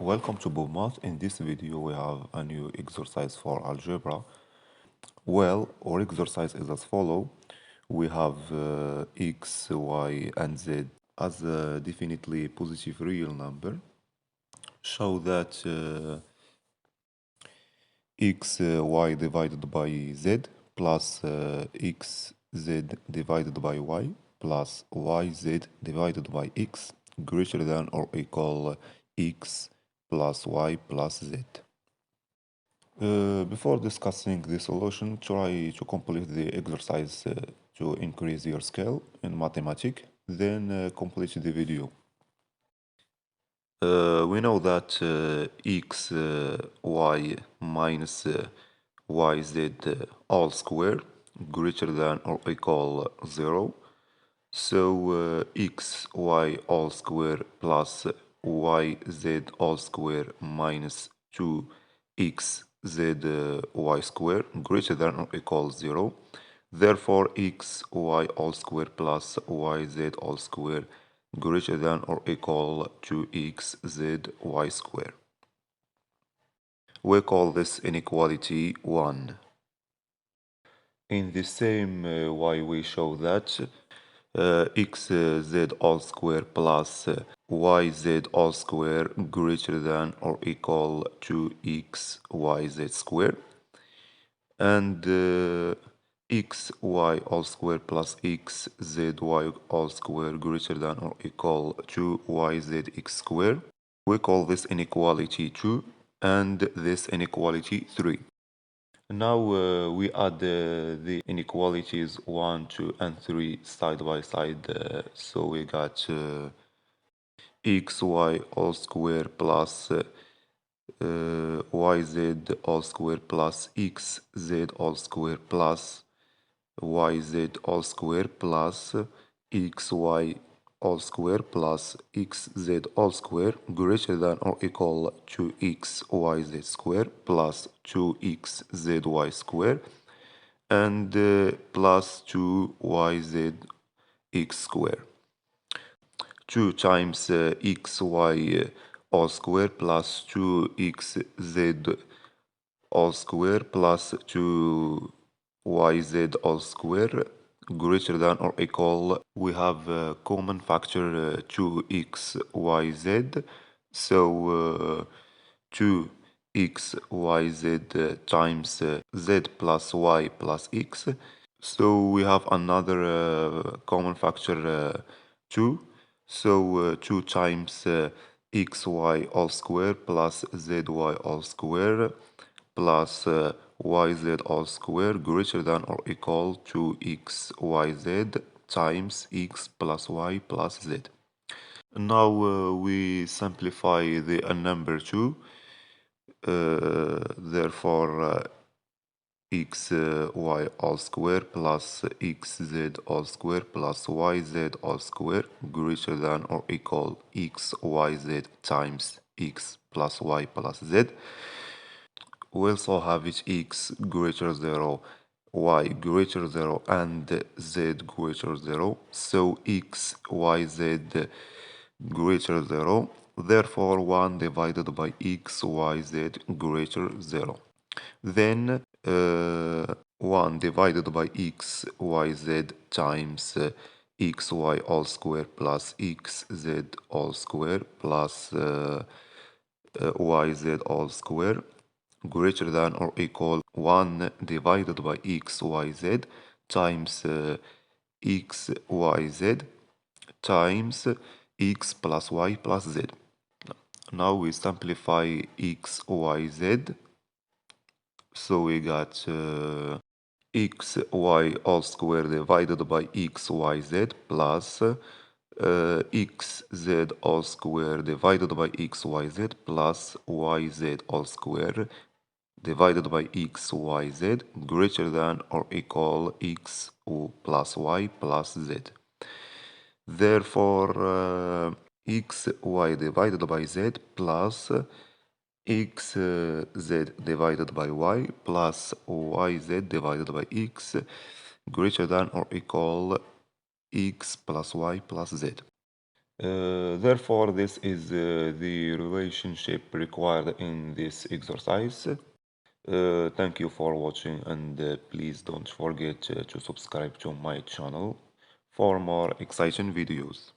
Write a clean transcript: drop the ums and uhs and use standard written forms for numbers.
Welcome to BobMath. In this video, we have a new exercise for algebra. Well, our exercise is as follow. We have x, y, and z as a definitely positive real number. Show that x, y divided by z plus x, z divided by y plus y, z divided by x greater than or equal x plus y plus z. Before discussing the solution, try to complete the exercise to increase your skill in mathematics, then complete the video. We know that x, y minus yz all square greater than or equal 0. So x, y all square plus yz all square minus 2x z y square greater than or equal 0. Therefore, x, y all square plus yz all square greater than or equal to x, z, y square. We call this inequality 1. In the same way, we show that x z all square plus y z all square greater than or equal to x y z square, and x y all square plus x z y all square greater than or equal to y z x square. We call this inequality 2 and this inequality 3. Now we add the inequalities 1, 2, and 3 side by side. So we got xy all square plus yz all square plus xz all square plus yz all square plus xy all square plus xz all square greater than or equal to xyz square plus 2xzy square and plus 2yz x square. 2 times xy all square plus 2xz all square plus 2yz all square greater than or equal, we have a common factor 2xyz, so 2xyz times z plus y plus x, so we have another common factor 2, so 2 times xy all square plus zy all square plus yz all square greater than or equal to xyz times x plus y plus z. Now we simplify the number 2, therefore x y all square plus xz all square plus yz all square greater than or equal xyz times x plus y plus z. We also have it x greater 0, y greater 0, and z greater 0. So x, y, z greater 0. Therefore, 1 divided by x, y, z greater 0. Then 1 divided by x, y, z times xy all square plus xz all square plus yz all square greater than or equal 1 divided by xyz times xyz times x plus y plus z. Now we simplify xyz, so we got xy all square divided by xyz plus xz all square divided by xyz plus yz all square divided by xyz greater than or equal x plus y plus z. Therefore, xy divided by z plus xz divided by y plus yz divided by x greater than or equal x plus y plus z. Therefore, this is the relationship required in this exercise. Thank you for watching, and please don't forget to subscribe to my channel for more exciting videos.